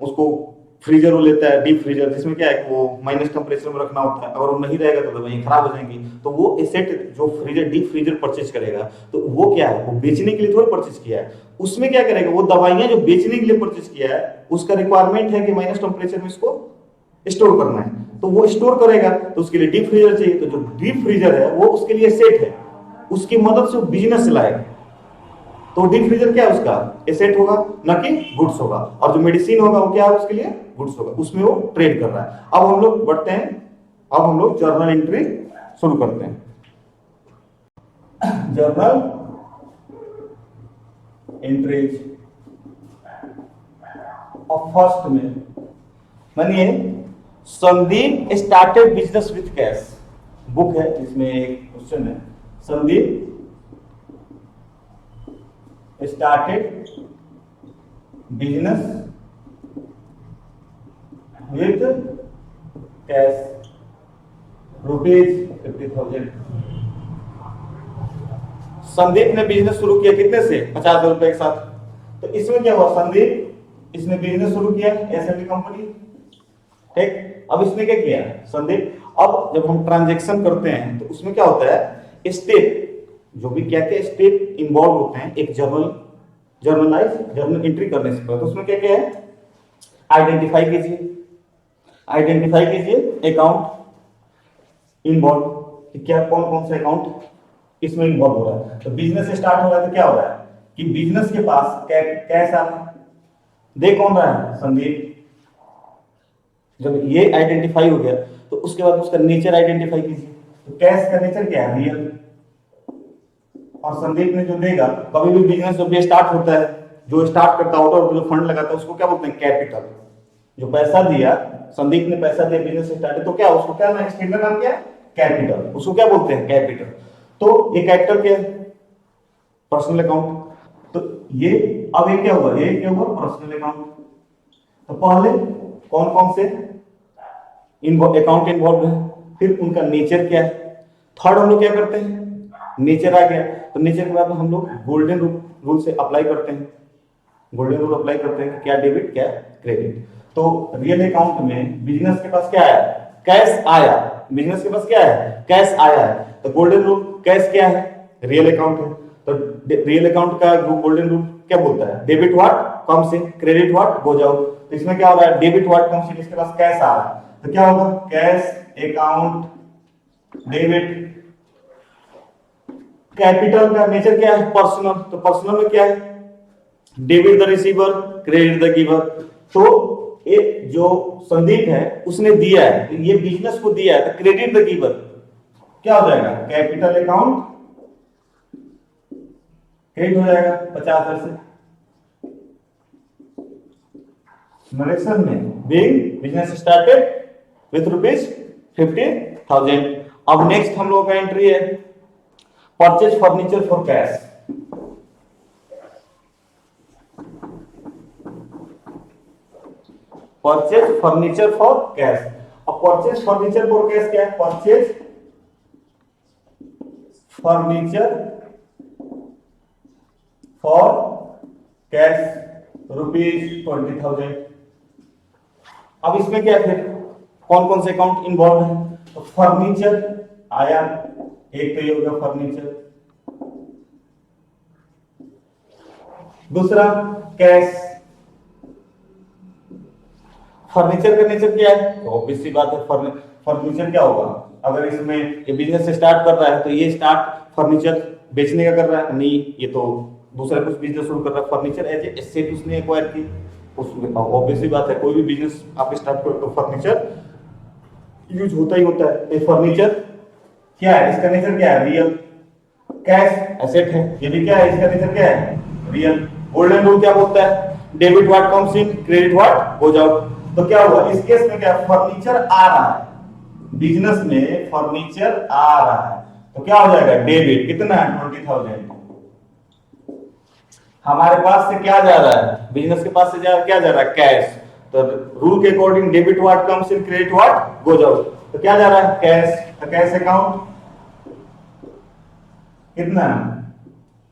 उसको फ्रीजर वो लेता है, डीप फ्रीजर, जिसमें क्या है कि वो माइनस टेम्परेचर में रखना होता है, अगर वो नहीं रहेगा तो दवाइयां खराब हो जाएंगी। तो वो एसेट जो फ्रीजर, डीप फ्रीजर परचेज करेगा, तो वो क्या है, वो बेचने के लिए थोड़ी परचेज किया है, उसमें क्या करेगा, वो दवाइयां जो बेचने के लिए परचेज किया है उसका रिक्वायरमेंट है कि माइनस टेम्परेचर में इसको स्टोर करना है, तो वो स्टोर करेगा, तो उसके लिए डीप फ्रीजर चाहिए। तो जो डीप फ्रीजर है वो उसके लिए एसेट है, उसकी मदद से वो बिजनेस चलाएगा, तो डीप फ्रीजर क्या है, उसका एसेट होगा, न कि गुड्स होगा। और जो मेडिसिन होगा वो क्या है, उसके लिए गुड्स होगा, उसमें वो ट्रेड कर रहा है। अब हम लोग बढ़ते हैं, अब हम लोग जर्नल एंट्री शुरू करते हैं। जर्नल एंट्रीज, और फर्स्ट में मानिए Sandeep started business with cash, book है, इसमें एक क्वेश्चन है, Sandeep started business with cash ₹50,000। Sandeep ने बिजनेस शुरू किया कितने से, 50,000 रुपए के साथ। तो इसमें क्या हुआ, संदीप इसने बिजनेस शुरू किया, एसएमई कंपनी, ठीक। अब इसने क्या किया संदीप, अब जब हम ट्रांजैक्शन करते हैं तो उसमें क्या होता है, स्टेप, जो भी क्या क्या स्टेप इन्वॉल्व होते हैं एक जर्नल एंट्री करने से पहले, तो उसमें क्या क्या है, आइडेंटिफाई कीजिए अकाउंट इन्वॉल्व, क्या कौन कौन से अकाउंट इसमें इन्वॉल्व हो रहा है। तो बिजनेस स्टार्ट हो रहा है तो क्या हो रहा है कि बिजनेस के पास कैश आ रहा है, दे कौन रहा है, संदीप। जब ये आइडेंटिफाई हो गया तो उसके बाद उसका नेचर आइडेंटिफाई कीजिए, तो कैश का नेचर क्या है, रियल। और संदीप ने जो देगा, कभी भी बिजनेस जब ये स्टार्ट होता है, जो स्टार्ट करता है और जो फंड लगाता है उसको क्या बोलते हैं, कैपिटल। जो पैसा दिया, संदीप ने पैसा दिया बिजनेस स्टार्ट, तो क्या उसको क्या नाम, स्टेट का नाम क्या है, कैपिटल, उसको क्या बोलते हैं, कैपिटल। तो ये कैपिटल क्या है, पर्सनल अकाउंट। ये अब ये क्या हुआ, ये क्या हुआ, पर्सनल अकाउंट। तो पहले कौन कौन से अकाउंट इन्वॉल्व है, फिर उनका नेचर क्या है। थर्ड हम लोग क्या करते हैं, नेचर आ गया, तो नेचर के बाद हम लोग गोल्डन रूल से अप्लाई करते हैं। गोल्डन रूल अप्लाई करते हैं, क्या डेबिट क्या क्रेडिट। तो रियल अकाउंट में बिजनेस के पास क्या आया, कैश आया। बिजनेस के पास क्या है, कैश आया है। तो गोल्डन रूल, कैश क्या है, रियल अकाउंट है। तो रियल अकाउंट का गोल्डन रूल क्या बोलता है, debit what comes in, credit what goes out. तो इसमें क्या हो रहा है, डेबिट व्हाट कम्स इन, इसके पास कैश आ रहा है, तो क्या होगा, कैश अकाउंट डेबिट। कैपिटल का नेचर क्या है, पर्सनल। तो पर्सनल में क्या है, debit the receiver credit the giver. तो एक जो संदीप है उसने दिया है, तो ये बिजनेस को दिया है, तो क्रेडिट द गिवर क्या हो जाएगा, कैपिटल अकाउंट क्रेडिट हो जाएगा 50,000 से। नरेशन में बिग बिजनेस स्टार्टेड विथ ₹50,000। अब नेक्स्ट हम लोगों का एंट्री है purchase furniture for cash. Purchase furniture for cash. अब परचेज फर्नीचर फॉर कैश क्या है, परचेज फर्नीचर फॉर कैश ₹20,000। अब इसमें क्या है, कौन कौन से अकाउंट इन्वॉल्व है। तो फर्नीचर आया, एक तो ये होगा फर्नीचर, दूसरा कैश। फर्नीचर का नेचर क्या है, तो ऑब्वियस सी बात है, फर्नीचर क्या होगा, अगर इसमें ये बिजनेस स्टार्ट कर रहा है तो ये स्टार्ट फर्नीचर बेचने का कर रहा है, नहीं ये तो दूसरा कुछ बिजनेस शुरू कर रहा है। फर्नीचर एज ए एसेट उसने एक्वायर की, उसमें ऑब्वियस सी बात है कोई भी बिजनेस आप स्टार्ट करो तो फर्नीचर यूज होता ही होता है। ये फर्नीचर क्या है, इसका नेचर क्या है, रियल। कैश एसेट है, ये भी क्या है, इसका नेचर क्या है, रियल। गोल्डन रूल क्या बोलता है, debit what comes in credit what goes out. तो क्या हुआ इस केस में, क्या फर्नीचर आ रहा है, बिजनेस में फर्नीचर आ रहा है, तो क्या हो जाएगा, डेबिट कितना है 20,000। हमारे पास से क्या जा रहा है, बिजनेस के पास से क्या जा रहा है, कैश। तो रूल के according debit what comes in credit what goes out. तो क्या जा रहा है, कैश। तो कैश अकाउंट कितना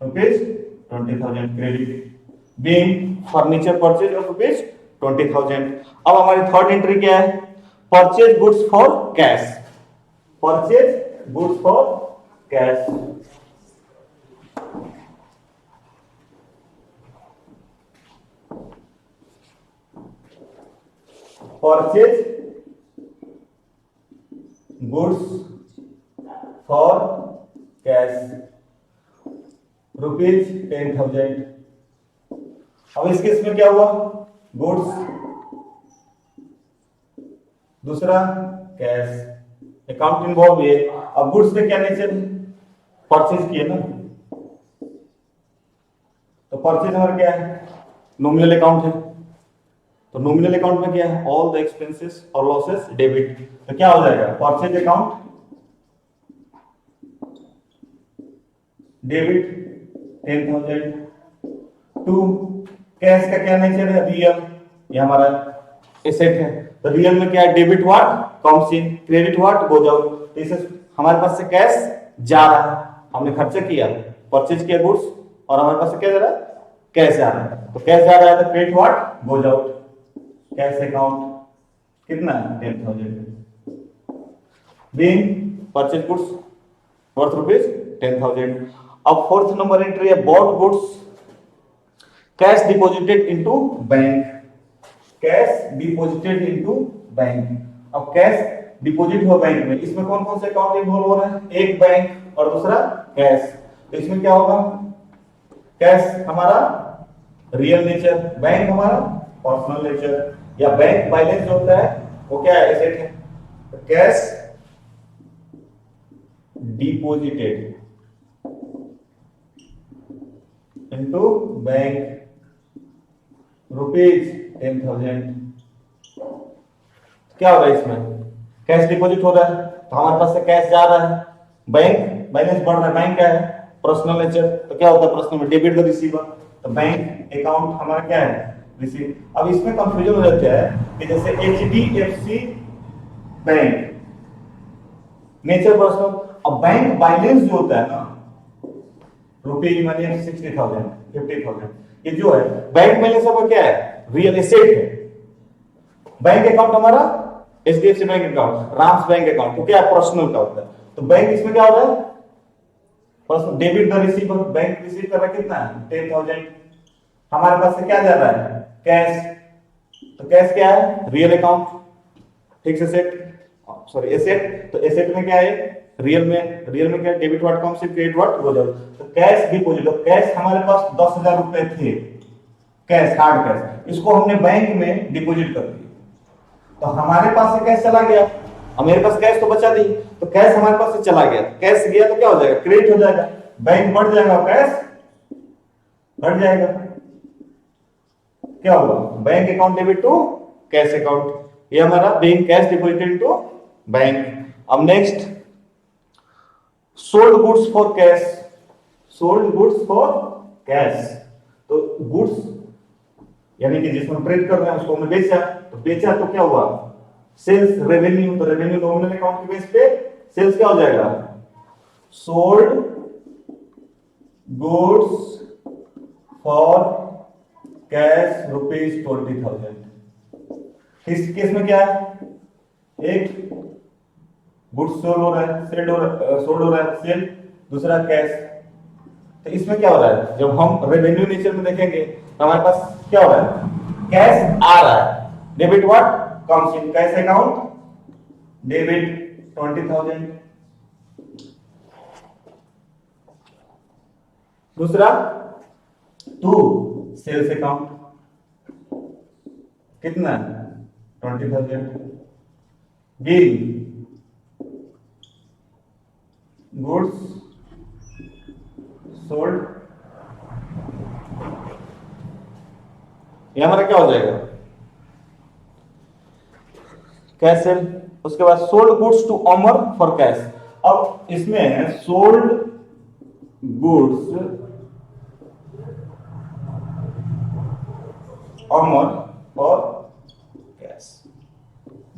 ₹20,000 credit, being furniture purchase of ₹20,000। अब हमारी थर्ड एंट्री क्या है, purchase goods for cash. Purchase goods for cash. Purchase goods for cash ₹10,000। अब इस केस में क्या हुआ, गुड्स, दूसरा कैश, अकाउंट इन्वॉल्व है। अब गुड्स में क्या नेचर है, परचेज किए ना, तो परचेज हमारा क्या है, नॉमिनल अकाउंट है। तो नॉमिनल अकाउंट में क्या है, ऑल द एक्सपेंसेस और लॉसेस डेबिट। तो क्या हो जाएगा, purchase account debit 10,000 to cash का क्या नेचर है, रियल, ये हमारा एसेट है। तो रियल में क्या है, debit what comes in credit what goes out. तो इसे हमारे पास से कैश जा रहा है, हमने खर्चा किया, परचेज किया गुड्स, और हमारे पास से क्या जा रहा है, कैश जा रहा है। तो कैश जा रहा है तो credit what goes out. Cash account कितना है 10,000, बीइंग परचेज गुड्स वर्थ ₹10,000। अब फोर्थ नंबर एंट्री है bought goods cash deposited into bank. Cash deposited into bank. अब कैश डिपॉजिट हुआ बैंक में, इसमें कौन कौन से अकाउंट इन्वॉल्व हो रहा है, एक बैंक और दूसरा कैश। तो इसमें क्या होगा, कैश हमारा रियल नेचर, बैंक हमारा पर्सनल नेचर, या बैंक बैलेंस जो होता है वो क्या है, एसेट है। तो कैश डिपॉजिटेड इनटू बैंक ₹10,000। क्या होगा इसमें, कैश डिपॉजिट हो रहा है तो हमारे पास से कैश जा रहा है, बैंक बैलेंस बढ़ रहा है, बैंक क्या है पर्सनल नेचर। तो क्या होता है पर्सनल में, डेबिट द रिसीवर तो बैंक अकाउंट हमारा क्या है, रिसीव। अब इसमें कंफ्यूजन हो जाता है कि जैसे HDFC बैंक, नेचर पर्सनल। अब बैंक बैलेंस जो होता है ना, रुपये मानिए 60,000 50,000, ये जो है बैंक बैलेंस आपका क्या है, रियल एसेट है। बैंक अकाउंट हमारा HDFC bank account, Ram's bank account तो क्या है, पर्सनल का होता है। तो बैंक इसमें क्या हो रहा है, personal. Debit the receiver, bank receive कर रहा है कितना है, 10,000। हमारे पास से क्या जा रहा है, कैश। तो कैश क्या है, real account, fix asset, sorry asset. तो एसेट में क्या है, रियल में क्या है, debit what comes in, credit what goes out. तो कैश डिपॉजिट, कैश हमारे पास 10,000 रुपए थे, कैश, हार्ड कैश, इसको हमने बैंक में डिपॉजिट कर दिया। तो हमारे पास से कैश चला गया, अब मेरे पास कैश तो बचा नहीं, तो कैश हमारे पास से चला गया, कैश गया तो क्या हो जाएगा, क्रेडिट हो जाएगा, बैंक बढ़ जाएगा, कैश बढ़ जाएगा। क्या होगा, bank account debit to cash account, ये हमारा bank cash deposited to bank. अब next, sold goods for cash, sold goods for cash. तो गुड्स यानी कि जिसमें ट्रेड कर रहे हैं उसको हमने बेचा, तो बेचा तो क्या हुआ, सेल्स रेवेन्यू। तो रेवेन्यू नॉमिनल अकाउंट के बेस पे सेल्स क्या हो जाएगा, सोल्ड गुड्स फॉर कैश ₹20,000। इस केस में क्या है, एक गुड्स सोल्ड हो रहा है, सोल्ड हो रहा है, सेल, दूसरा कैश। तो इसमें क्या हो रहा है, जब हम रेवेन्यू नेचर में देखेंगे तो हमारे पास क्या हो रहा है, कैश आ रहा है, debit what comes in cash account, debit 20,000। दूसरा टू सेल्स अकाउंट, कितना 20,000, बिल गुड्स सोल्ड, ये हमारा क्या हो जाएगा, कैश सेल। उसके बाद sold goods to Amar for cash. अब इसमें sold goods Amar for cash.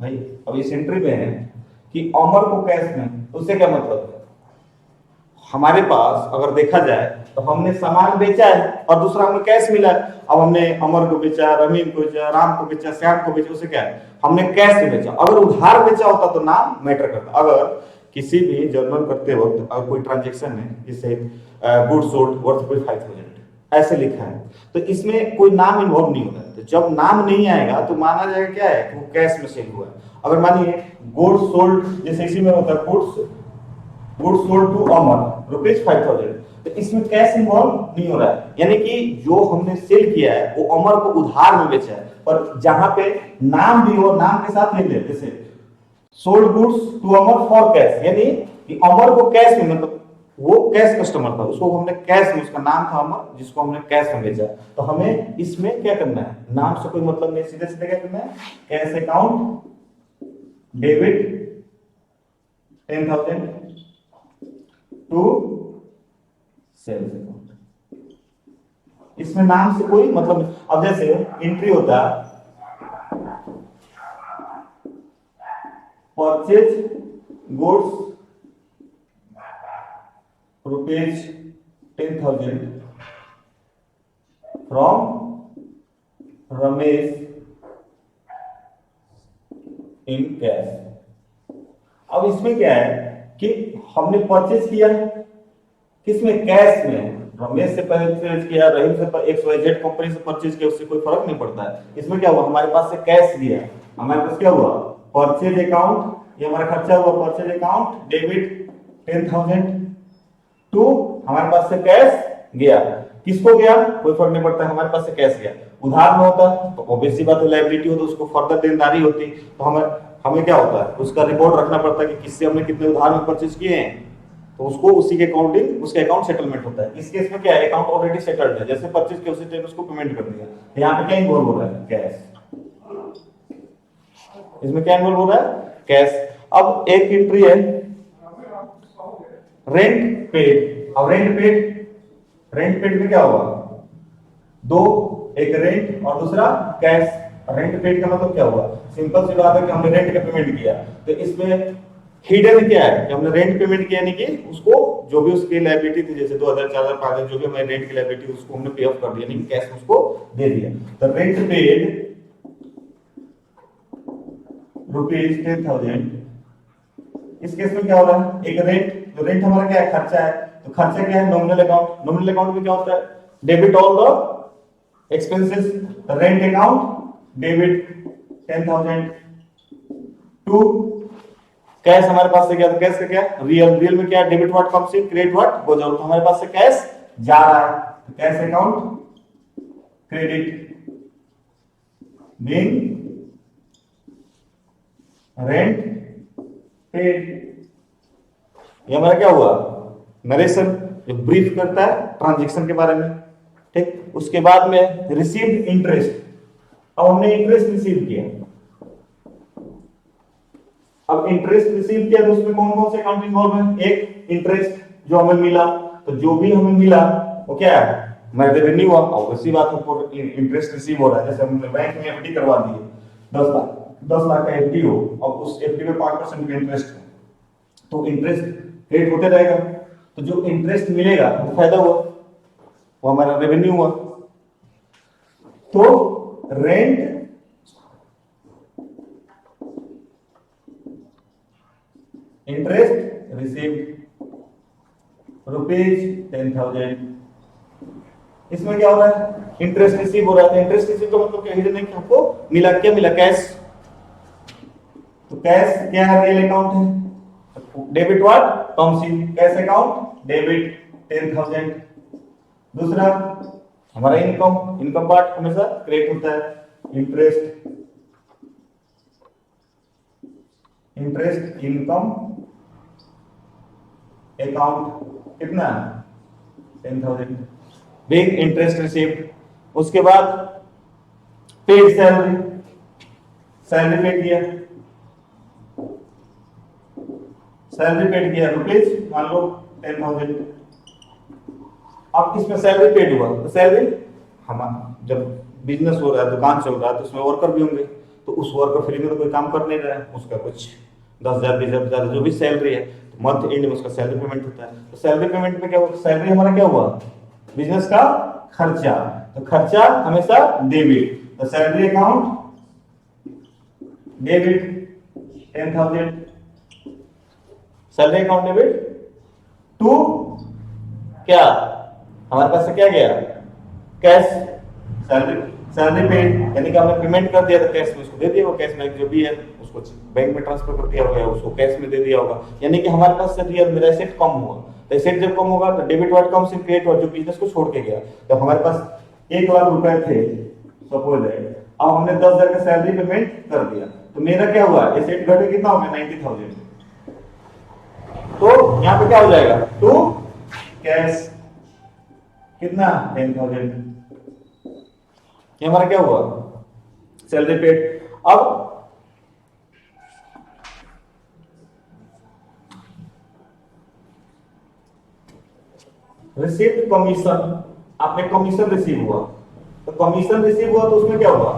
भाई अब इस एंट्री में है कि अमर को कैश में, उससे क्या मतलब है, हमारे पास अगर देखा जाए तो हमने सामान बेचा है और दूसरा हमें कैश मिला है। अब हमने अमर को बेचा, रमीन को बेचा, राम को बेचा, श्याम को बेचा, उसे क्या है, हमने कैश से बेचा। अगर उधार बेचा होता तो नाम मैटर करता। अगर किसी भी जर्नल करते वक्त अगर कोई ट्रांजेक्शन है, जैसे गुड सोल्ड वर्थ 5,000 ऐसे लिखा है, तो इसमें कोई नाम इन्वॉल्व नहीं होता है। तो जब नाम नहीं आएगा तो माना जाएगा क्या है, वो कैश में सेल हुआ है। अगर मानिए गुड सोल्ड, जैसे इसी में होता है गुड सोल्ड टू अमर ₹5,000, तो इसमें कैश इन्वॉल्व नहीं हो रहा है, यानी कि जो हमने सेल किया है वो अमर को उधार में बेचा है। पर जहां पे नाम भी हो, नाम के साथ ले ले, जैसे sold goods to Amar for cash, यानी कि अमर को कैश में, मतलब वो कैश कस्टमर था, उसको हमने कैश में, उसका नाम था अमर, जिसको हमने कैश में बेचा। तो हमें इसमें क्या करना है, नाम से कोई मतलब नहीं, सीधे सीधे क्या करना है, cash account debit 10,000 to sales account. इसमें नाम से कोई मतलब नहीं। अब जैसे एंट्री होता है purchase goods ₹10,000 from Ramesh in cash. अब इसमें क्या है कि हमने परचेज किया किसमें, कैश में। रमेश से परचेज किया, रहीम से XYZ कंपनी से परचेज किया, उससे कोई फर्क नहीं पड़ता है। इसमें क्या हुआ, हमारे पास से कैश दिया, हमारे पास क्या हुआ, परचेज अकाउंट, ये हमारा खर्चा हुआ, परचेज अकाउंट डेबिट 10,000 टू हमारे पास से कैश गया। किसको गया, कोई फर्क नहीं पड़ता, हमारे पास से कैश गया। उधार में होता तो ऑब्वियस सी बात है, लायबिलिटी हो तो उसको फर्दर देनदारी होती, तो हमें क्या होता है, उसका रिपोर्ट रखना पड़ता है कि किससे हमने कितने उधार में परचेज किए हैं, तो उसको उसी के अकाउंटिंग, उसके अकाउंट सेटलमेंट होता है। इस केस में क्या है, अकाउंट ऑलरेडी सेटल्ड है, जैसे परचेज के उसी टाइम उसको पेमेंट कर दिया। यहाँ पे क्या इन्वॉल्व हो रहा है, कैश। इसमें क्या इन्वॉल्व हो रहा है, कैश। अब एक एंट्री है रेंट पेड। अब रेंट पेड में क्या होगा, दो, एक रेंट और दूसरा कैश। रेंट पेड का मतलब क्या हुआ? सिंपल सी बात है कि हमने रेंट का पेमेंट किया, तो इसमें हिडन क्या है कि हमने रेंट पेमेंट किया, यानी कि उसको जो भी उसकी लायबिलिटी थी, जैसे 2000 4000 5000 जो भी हमारी रेंट की लायबिलिटी उसको हमने पे ऑफ कर दिया, यानी कि कैश उसको दे दिया। तो रेंट पेड रुपीज 10,000। इस केस में क्या हो रहा है? एक रेंट, जो रेंट हमारा क्या है? खर्चा है। तो खर्चा क्या है? Nominal account. नॉमिनल अकाउंट में क्या होता है? Debit all the expenses. Rent account debit 10,000 to cash. हमारे पास से क्या? तो कैश का क्या? रियल। रियल में क्या? Debit what comes in, credit what goes out. हमारे पास से कैश जा रहा है, तो cash account credit being rent paid. ये हमारा क्या हुआ? नरेशन, जो ब्रीफ करता है ट्रांजैक्शन के बारे में। ठीक, उसके बाद में रिसीव्ड इंटरेस्ट। अब हमने इंटरेस्ट रिसीव किया। अब इंटरेस्ट रिसीव किया तो उसमें कौन कौन से अकाउंट इन्वॉल्व है? एक इंटरेस्ट जो हमें मिला, तो जो भी हमें मिला वो क्या है? हमारा रेवेन्यू हुआ। और उसी बात हमको इंटरेस्ट रिसीव हो रहा है। जैसे हमने बैंक में एफडी करवा दी 10 लाख का एफडी हो, और उस एफडी पे 5% का इंटरेस्ट है, तो इंटरेस्ट रेट होते रहेगा। तो जो इंटरेस्ट मिलेगा तो फायदा हुआ, वो हमारा रेवेन्यू हुआ। तो रेंट इंटरेस्ट रिसीव्ड रुपीज 10,000। इसमें क्या हो रहा है? इंटरेस्ट रिसीव हो रहा है। इंटरेस्ट रिसीव का मतलब क्या? हिडन है कि हमको मिला, क्या मिला? कैश। तो कैश क्या है? रियल अकाउंट है। Debit what comes in, cash account debit 10,000। दूसरा हमारा इनकम। इनकम पार्ट हमेशा क्रेडिट होता है। इंटरेस्ट इनकम अकाउंट कितना? 10,000 बिग इंटरेस्ट रिसीव्ड। उसके बाद पेड सैलरी। सैलरी पेड किया, सैलरी पेड किया रुपीज मान लो 10,000। अब इसमें सैलरी पेड हुआ, तो सैलरी हम जब बिजनेस हो रहा है, दुकान चल रहा है, तो उसमें वर्कर भी होंगे, तो उस वर्कर फ्री में तो कोई काम कर नहीं रहा है, उसका कुछ 10,000 20,000 जो भी सैलरी है, तो मंथ एंड में उसका सैलरी पेमेंट होता है। तो सैलरी पेमेंट में क्या हुआ? सैलरी हमारा क्या हुआ? बिजनेस का खर्चा। तो खर्चा हमेशा डेबिट, तो salary account debit 10,000। Salary account debit to क्या? हमारे पास से क्या गया? कैश। सैलरी पेड, यानी कि हमने पेमेंट कर दिया था कैश में, उसको दे दिया, वो कैश में जो भी है उसको बैंक में ट्रांसफर कर दिया होगा, उसको कैश में दे दिया होगा। यानी कि हमारे पास से रियल मेरा एसेट कम हुआ। तो एसेट जब कम होगा तो debit what comes in, credit what जो बिजनेस को छोड़ के गया। तो हमारे पास 1 लाख रुपए थे सपोज है, अब हमने 10,000 का सैलरी पेमेंट कर दिया, तो मेरा क्या हुआ? एसेट घटे कितना हो गया? 90,000। तो यहाँ पे क्या हो जाएगा? टू कैश कितना? 10,000। ये हमारा क्या हुआ? Salary paid. अब रिसीव्ड कमीशन, आपने कमीशन रिसीव हुआ, तो कमीशन रिसीव हुआ तो उसमें क्या हुआ?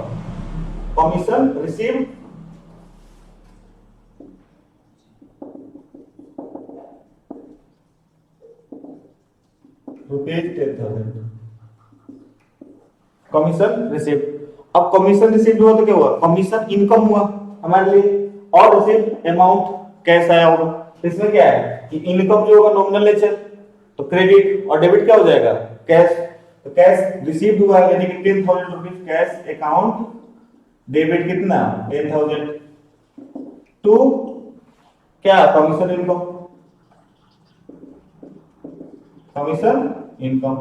Commission receive rupees 10,000। Commission receive. अब कमीशन रिसीव हुआ तो क्या हुआ? कमीशन इनकम हुआ हमारे लिए, और रिसीव अमाउंट कैश आया होगा। तो इसमें क्या है कि इनकम जो होगा नॉमिनल नेचर, तो क्रेडिट, और डेबिट क्या हो जाएगा? कैश। तो कैश रिसीव्ड हुआ यानी कि 10,000 रुपीज कैश अकाउंट डेबिट कितना? 10,000 टू क्या? Commission income. Commission income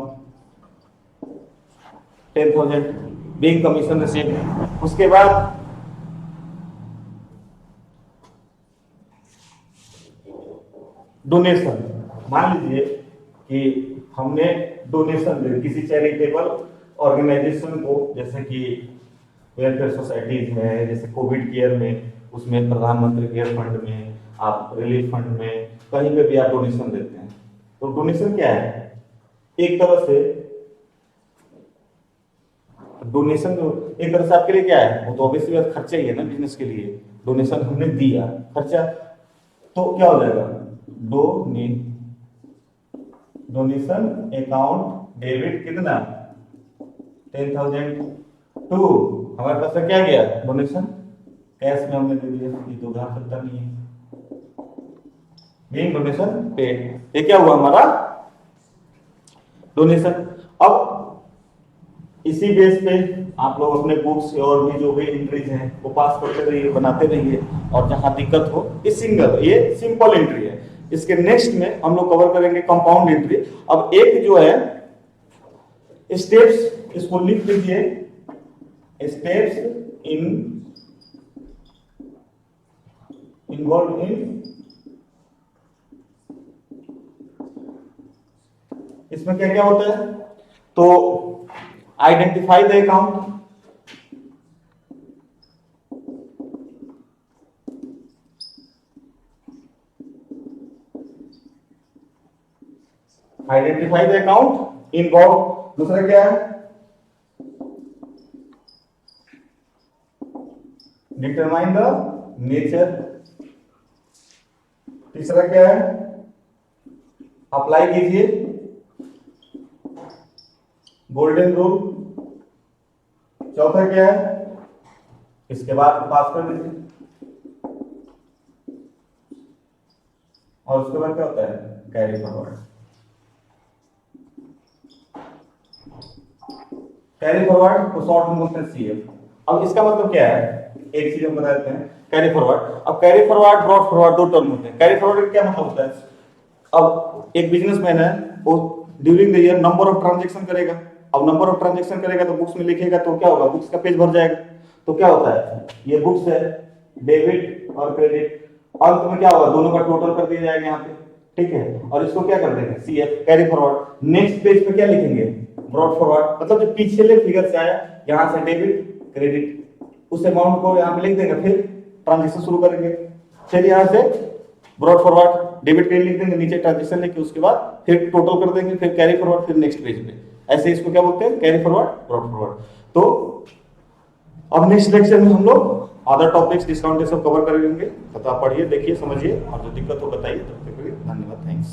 10,000 big commission received. उसके बाद डोनेशन। मान लीजिए कि हमने डोनेशन दे किसी चैरिटेबल ऑर्गेनाइजेशन को, जैसे कि वेलफेयर सोसाइटीज है, जैसे कोविड केयर में, उसमें प्रधानमंत्री केयर फंड में, आप रिलीफ फंड में, कहीं पे भी आप डोनेशन देते हैं। तो डोनेशन क्या है? एक तरह से डोनेशन जो एक तरह से आपके लिए क्या है, वो तो ऑब्वियसली बात खर्चा ही है ना बिजनेस के लिए। डोनेशन हमने दिया, खर्चा, तो क्या हो जाएगा, डोनेशन अकाउंट डेबिट कितना 10,000 टू हमारे पास से क्या गया डोनेशन, कैश में हमने दे दिया, ये तो उधार सकता नहीं है, बीइंग डोनेशन पेड। ये क्या हुआ हमारा डोनेशन। अब इसी बेस पे आप लोग अपने बुक्स और भी जो भी एंट्रीज हैं वो पास करते रहिए, बनाते रहिए, और जहां दिक्कत हो ये सिंपल एंट्री है। इसके नेक्स्ट में हम लोग कवर करेंगे कंपाउंड एंट्री। अब एक जो है स्टेप्स, इसको लिख लीजिए, स्टेप्स इन्वॉल्व इन, इसमें क्या क्या होता है, तो identify the account, identify the account involve, दूसरा क्या है, डिटरमाइन द नेचर, तीसरा क्या है, अप्लाई कीजिए गोल्डन रूल, चौथा क्या है, इसके बाद पास कर दीजिए, और उसके बाद क्या होता है, कैरी फॉरवर्ड। कैरी फॉरवर्ड को शॉर्ट में बोलते हैं सीएफ। अब इसका मतलब क्या है, एक चीज हम बता देते हैं, कैरी फॉरवर्ड। अब कैरी फॉरवर्ड, ब्रॉट फॉरवर्ड, दो टर्म होते हैं। कैरी फॉरवर्ड का क्या मतलब होता है, अब एक बिजनेसमैन है, वो during the year number of transaction करेगा। अब नंबर ऑफ ट्रांजैक्शन करेगा तो बुक्स में लिखेगा, तो क्या होगा, बुक्स का पेज भर जाएगा। तो क्या होता है, ये बुक्स है, डेबिट और क्रेडिट, अंत में क्या होगा, दोनों का टोटल कर दिया जाएगा यहाँ पे, ठीक है। और इसको क्या कर देंगे, CF, carry forward. Next page पे क्या लिखेंगे, ब्रॉट फॉरवर्ड, मतलब जो पिछले फिगर से आया, यहाँ से डेबिट क्रेडिट, उस अमाउंट को यहाँ पे लिख देंगे, फिर ट्रांजेक्शन शुरू करेंगे। फिर यहाँ से ब्रॉट फॉरवर्ड, डेबिट क्रेडिट लिख देंगे, नीचे ट्रांजेक्शन लिख के उसके बाद फिर टोटल कर देंगे, फिर कैरी फॉरवर्ड, फिर नेक्स्ट पेज पे। ऐसे इसको क्या बोलते हैं, कैरी फॉरवर्ड, ब्रॉट फॉरवर्ड। तो अब नेक्स्ट लेक्चर में हम लोग अदर टॉपिक्स, डिस्काउंट सब कवर करेंगे। तो आप पढ़िए, देखिए, समझिए, और जो दिक्कत हो बताइए। तब तक के लिए धन्यवाद, थैंक्स।